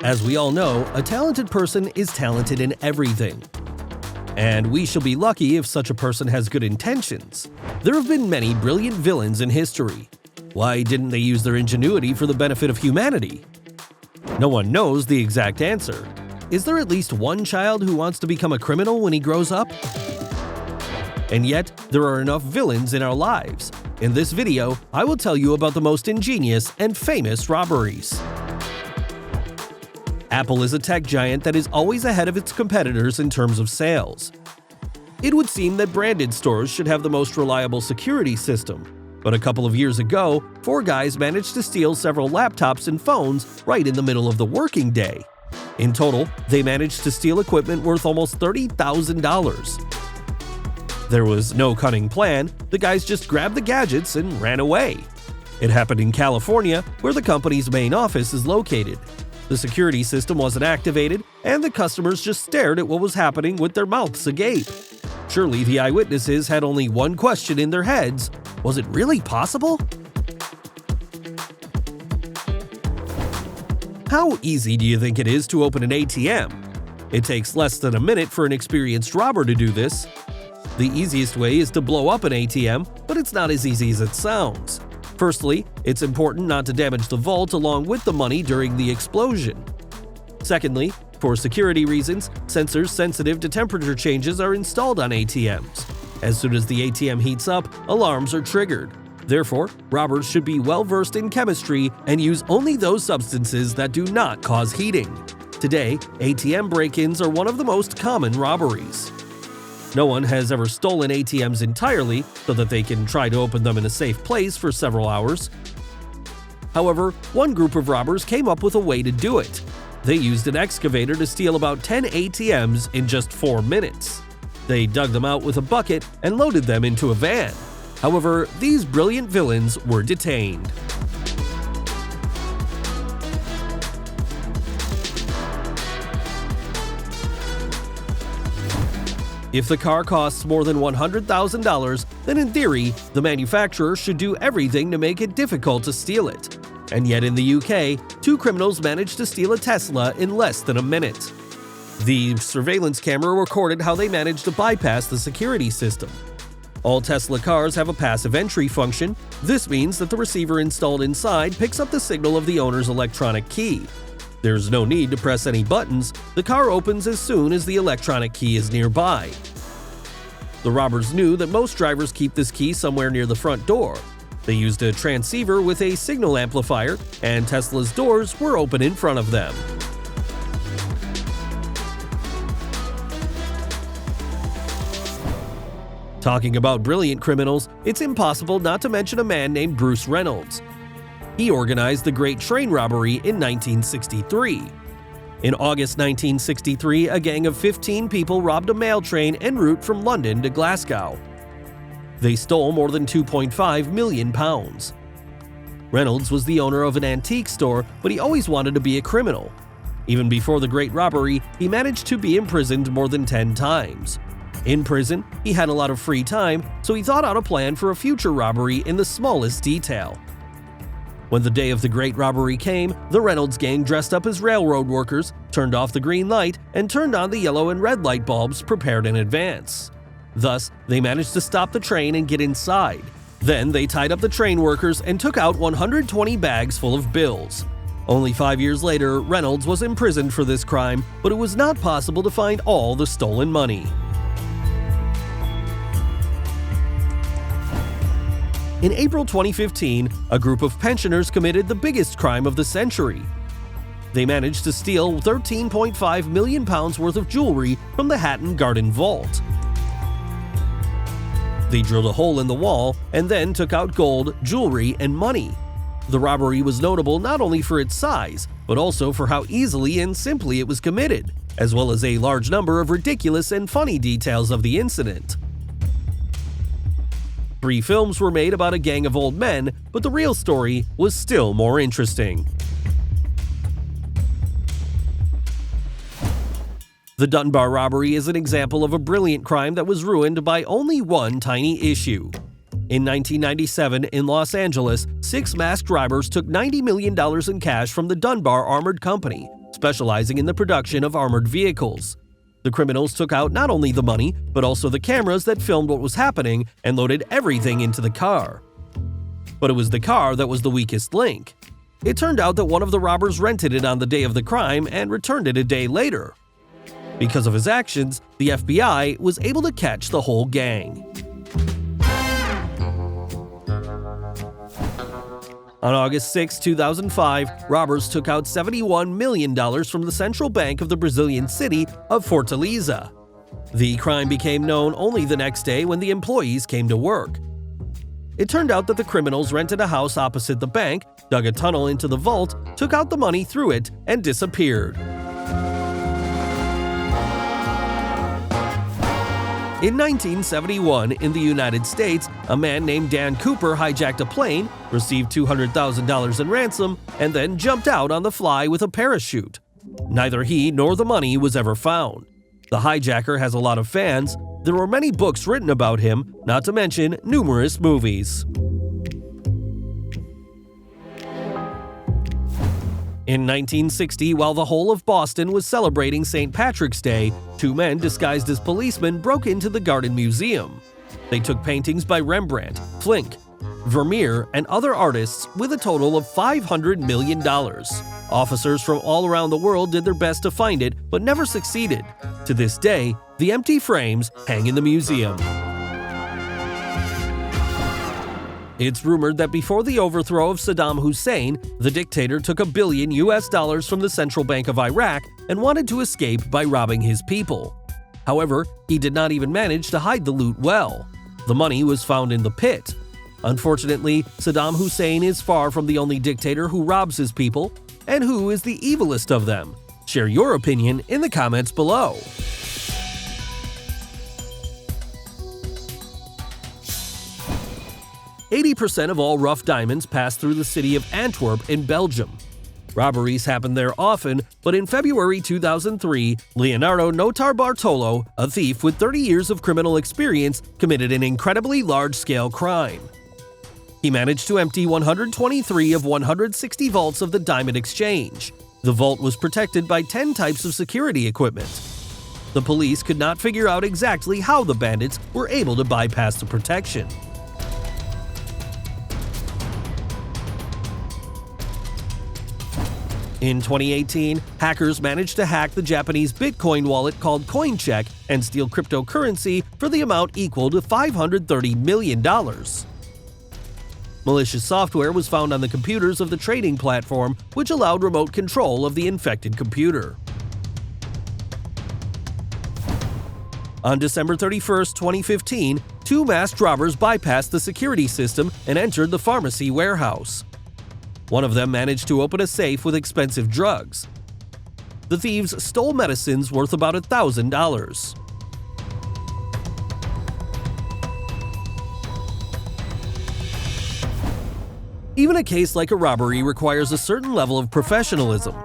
As we all know, a talented person is talented in everything. And we shall be lucky if such a person has good intentions. There have been many brilliant villains in history. Why didn't they use their ingenuity for the benefit of humanity? No one knows the exact answer. Is there at least one child who wants to become a criminal when he grows up? And yet, there are enough villains in our lives. In this video, I will tell you about the most ingenious and famous robberies. Apple is a tech giant that is always ahead of its competitors in terms of sales. It would seem that branded stores should have the most reliable security system. But a couple of years ago, 4 guys managed to steal several laptops and phones right in the middle of the working day. In total, they managed to steal equipment worth almost $30,000. There was no cunning plan, the guys just grabbed the gadgets and ran away. It happened in California, where the company's main office is located. The security system wasn't activated, and the customers just stared at what was happening with their mouths agape. Surely the eyewitnesses had only one question in their heads: was it really possible? How easy do you think it is to open an ATM? It takes less than a minute for an experienced robber to do this. The easiest way is to blow up an ATM, but it's not as easy as it sounds. Firstly, it's important not to damage the vault along with the money during the explosion. Secondly, for security reasons, sensors sensitive to temperature changes are installed on ATMs. As soon as the ATM heats up, alarms are triggered. Therefore, robbers should be well versed in chemistry and use only those substances that do not cause heating. Today, ATM break-ins are one of the most common robberies. No one has ever stolen ATMs entirely so that they can try to open them in a safe place for several hours. However, one group of robbers came up with a way to do it. They used an excavator to steal about 10 ATMs in just 4 minutes. They dug them out with a bucket and loaded them into a van. However, these brilliant villains were detained. If the car costs more than $100,000, then in theory, the manufacturer should do everything to make it difficult to steal it. And yet in the UK, 2 criminals managed to steal a Tesla in less than a minute. The surveillance camera recorded how they managed to bypass the security system. All Tesla cars have a passive entry function. This means that the receiver installed inside picks up the signal of the owner's electronic key. There's no need to press any buttons. The car opens as soon as the electronic key is nearby. The robbers knew that most drivers keep this key somewhere near the front door. They used a transceiver with a signal amplifier, and Tesla's doors were open in front of them. Talking about brilliant criminals, it's impossible not to mention a man named Bruce Reynolds. He organized the Great Train Robbery in 1963. In August 1963, a gang of 15 people robbed a mail train en route from London to Glasgow. They stole more than £2.5 million. Reynolds was the owner of an antique store, but he always wanted to be a criminal. Even before the Great Robbery, he managed to be imprisoned more than 10 times. In prison, he had a lot of free time, so he thought out a plan for a future robbery in the smallest detail. When the day of the Great Robbery came, the Reynolds gang dressed up as railroad workers, turned off the green light, and turned on the yellow and red light bulbs prepared in advance. Thus, they managed to stop the train and get inside. Then they tied up the train workers and took out 120 bags full of bills. Only 5 years later, Reynolds was imprisoned for this crime, but it was not possible to find all the stolen money. In April 2015, a group of pensioners committed the biggest crime of the century. They managed to steal £13.5 million worth of jewelry from the Hatton Garden Vault. They drilled a hole in the wall and then took out gold, jewelry, and money. The robbery was notable not only for its size, but also for how easily and simply it was committed, as well as a large number of ridiculous and funny details of the incident. 3 films were made about a gang of old men, but the real story was still more interesting. The Dunbar robbery is an example of a brilliant crime that was ruined by only one tiny issue. In 1997, in Los Angeles, 6 masked robbers took $90 million in cash from the Dunbar Armored Company, specializing in the production of armored vehicles. The criminals took out not only the money, but also the cameras that filmed what was happening and loaded everything into the car. But it was the car that was the weakest link. It turned out that one of the robbers rented it on the day of the crime and returned it a day later. Because of his actions, the FBI was able to catch the whole gang. On August 6, 2005, robbers took out $71 million from the central bank of the Brazilian city of Fortaleza. The crime became known only the next day when the employees came to work. It turned out that the criminals rented a house opposite the bank, dug a tunnel into the vault, took out the money through it, and disappeared. In 1971, in the United States, a man named Dan Cooper hijacked a plane, received $200,000 in ransom, and then jumped out on the fly with a parachute. Neither he nor the money was ever found. The hijacker has a lot of fans. There were many books written about him, not to mention numerous movies. In 1960, while the whole of Boston was celebrating St. Patrick's Day, 2 men disguised as policemen broke into the Garden Museum. They took paintings by Rembrandt, Klimt, Vermeer, and other artists with a total of $500 million. Officers from all around the world did their best to find it, but never succeeded. To this day, the empty frames hang in the museum. It's rumored that before the overthrow of Saddam Hussein, the dictator took $1 billion from the Central Bank of Iraq and wanted to escape by robbing his people. However, he did not even manage to hide the loot well. The money was found in the pit. Unfortunately, Saddam Hussein is far from the only dictator who robs his people. And who is the evilest of them? Share your opinion in the comments below. "80% of all rough diamonds pass through the city of Antwerp in Belgium. Robberies happen there often, but in February 2003, Leonardo Notar Bartolo, a thief with 30 years of criminal experience, committed an incredibly large-scale crime. He managed to empty 123 of 160 vaults of the Diamond Exchange. The vault was protected by 10 types of security equipment. The police could not figure out exactly how the bandits were able to bypass the protection. In 2018, hackers managed to hack the Japanese Bitcoin wallet called CoinCheck and steal cryptocurrency for the amount equal to $530 million. Malicious software was found on the computers of the trading platform, which allowed remote control of the infected computer. On December 31, 2015, 2 masked robbers bypassed the security system and entered the pharmacy warehouse. One of them managed to open a safe with expensive drugs. The thieves stole medicines worth about $1,000. Even a case like a robbery requires a certain level of professionalism.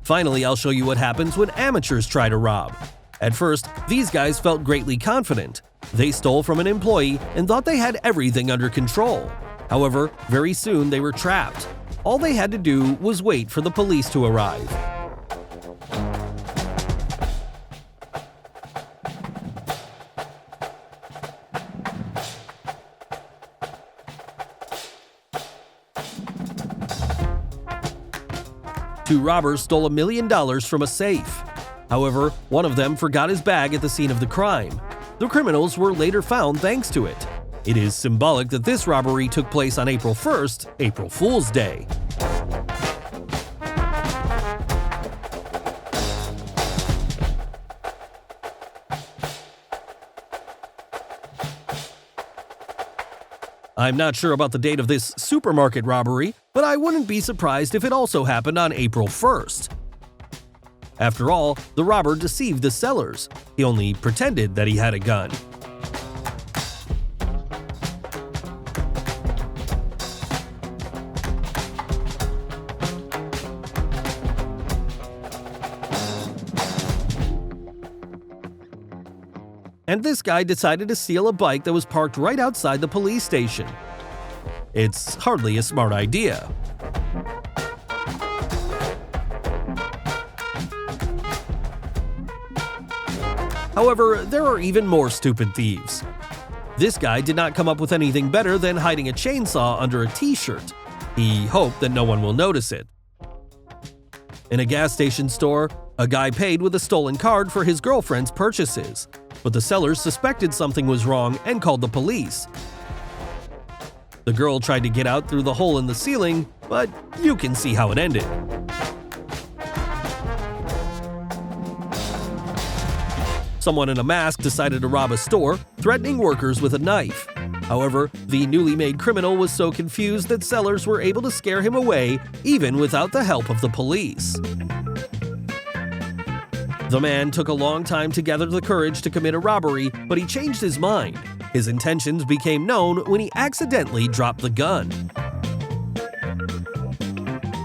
Finally, I'll show you what happens when amateurs try to rob. At first, these guys felt greatly confident. They stole from an employee and thought they had everything under control. However, very soon they were trapped. All they had to do was wait for the police to arrive. Two robbers stole $1 million from a safe. However, one of them forgot his bag at the scene of the crime. The criminals were later found thanks to it. It is symbolic that this robbery took place on April 1st, April Fool's Day. I'm not sure about the date of this supermarket robbery, but I wouldn't be surprised if it also happened on April 1st. After all, the robber deceived the sellers. He only pretended that he had a gun. and this guy decided to steal a bike that was parked right outside the police station. It's hardly a smart idea. However, there are even more stupid thieves. This guy did not come up with anything better than hiding a chainsaw under a t-shirt. He hoped that no one will notice it. In a gas station store, a guy paid with a stolen card for his girlfriend's purchases, but the sellers suspected something was wrong and called the police. The girl tried to get out through the hole in the ceiling, but you can see how it ended. Someone in a mask decided to rob a store, threatening workers with a knife. However, the newly made criminal was so confused that sellers were able to scare him away even without the help of the police. The man took a long time to gather the courage to commit a robbery, but he changed his mind. His intentions became known when he accidentally dropped the gun.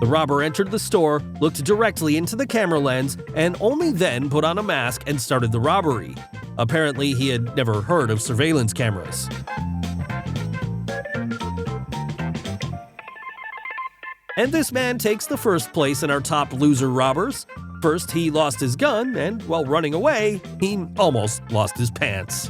The robber entered the store, looked directly into the camera lens, and only then put on a mask and started the robbery. Apparently, he had never heard of surveillance cameras. And this man takes the first place in our top loser robbers. First, he lost his gun, and while running away, he almost lost his pants.